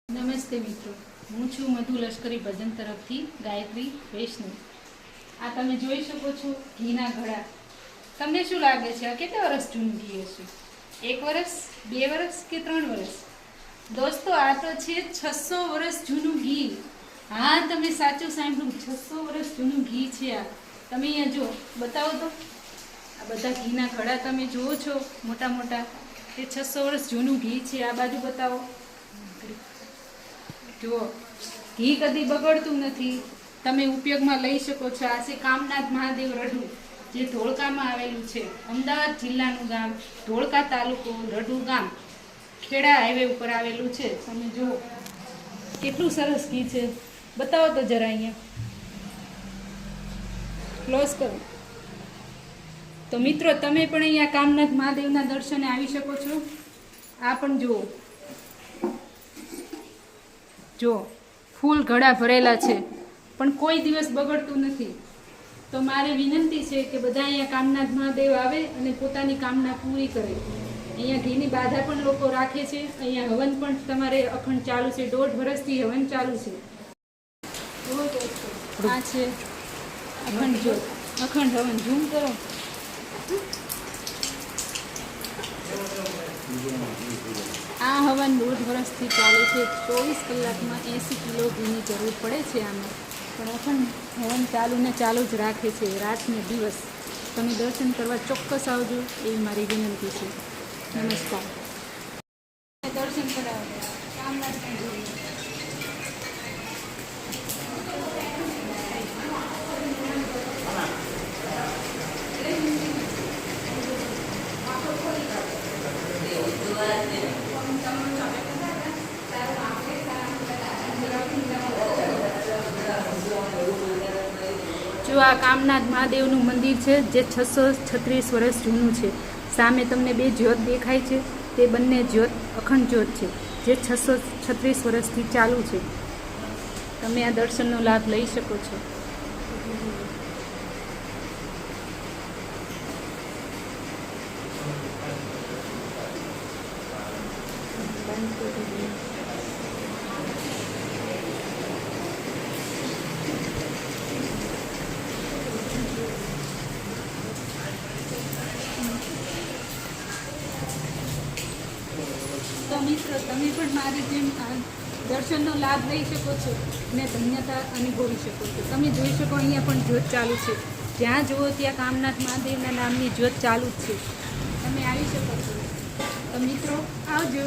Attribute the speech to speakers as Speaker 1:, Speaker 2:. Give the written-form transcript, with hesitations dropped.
Speaker 1: નમસ્તે મિત્રો, હું છું મધુ લશ્કરી ભજન તરફથી ગાયત્રી વૈષ્ણવ। આ તમે જોઈ શકો છો ઘીના ઘડા। તમને શું લાગે છે આ કેટલા વર્ષ જૂનું ઘી હશે? 1 વર્ષ, 2 વર્ષ કે 3 વર્ષ? દોસ્તો, આ તો છે 600 વર્ષ જૂનું ઘી। હા, તમે સાચું સાંભળ્યું, 600 વર્ષ જૂનું ઘી છે આ। તમે અહીંયા જો, બતાવો તો, આ બધા ઘીના ઘડા તમે જુઓ છો મોટા મોટા, તે 600 વર્ષ જૂનું ઘી છે। આ બાજુ બતાવો, જુઓ, ઘી કદી બગડતું નથી, તમે ઉપયોગમાં લઈ શકો છો। આ છે કામનાથ મહાદેવ રઢુ, જે ધોળકામાં આવેલું છે, અમદાવાદ જિલ્લાનું ગામ, ધોળકા તાલુકો, રઢુ ગામ, ખેડા હાઈવે ઉપર આવેલું છે। તમે જુઓ કેટલું સરસ ઘી છે, બતાવો તો જરા, અહીંયા ક્લોઝ કરો। તો મિત્રો, તમે પણ અહીંયા કામનાથ મહાદેવના દર્શને આવી શકો છો। આ પણ જુઓ, જો ફૂલ ઘડા ભરેલા છે, પણ કોઈ દિવસ બગડતું નથી। તો મારે વિનંતી છે કે બધા અહીંયા કામનાથ મહાદેવ આવે અને પોતાની કામના પૂરી કરે। અહીંયા ઘીની બાધા પણ લોકો રાખે છે। અહીંયા હવન પણ તમારે અખંડ ચાલુ છે, 1.5 વર્ષથી હવન ચાલુ છે। આ છે અખંડ જ્યોત, અખંડ હવન, ઝૂમ કરો। આ હવન 1.5 વર્ષથી ચાલે છે। 24 કલાકમાં 80 કિલો ઘીની જરૂર પડે છે આમાં, પણ અખંડ હવન ચાલુ ને ચાલુ જ રાખે છે, રાત ને દિવસ। તમે દર્શન કરવા ચોક્કસ આવજો, એવી મારી વિનંતી છે। નમસ્કાર। દર્શન કરાવો, કામનાથ જોઈએ। જો આ કામનાથ મહાદેવનું મંદિર છે, જે 636 વર્ષ જૂનું છે। સામે તમને 2 જ્યોત દેખાય છે, તે બંને જ્યોત અખંડ જ્યોત છે, જે 636 વર્ષથી ચાલુ છે। તમે આ દર્શનનો લાભ લઈ શકો છો। તો મિત્રો, તમે પણ મારી જેમ દર્શનનો લાભ લઈ શકો છો અને ધન્યતા અનુભવી શકો છો। તમે જોઈ શકો, અહીંયા પણ જ્યોત ચાલુ છે, જ્યાં જુઓ ત્યાં કામનાથ મહાદેવના નામની જ્યોત ચાલુ જ છે। તમે આવી શકો છો। તો મિત્રો, આવજો।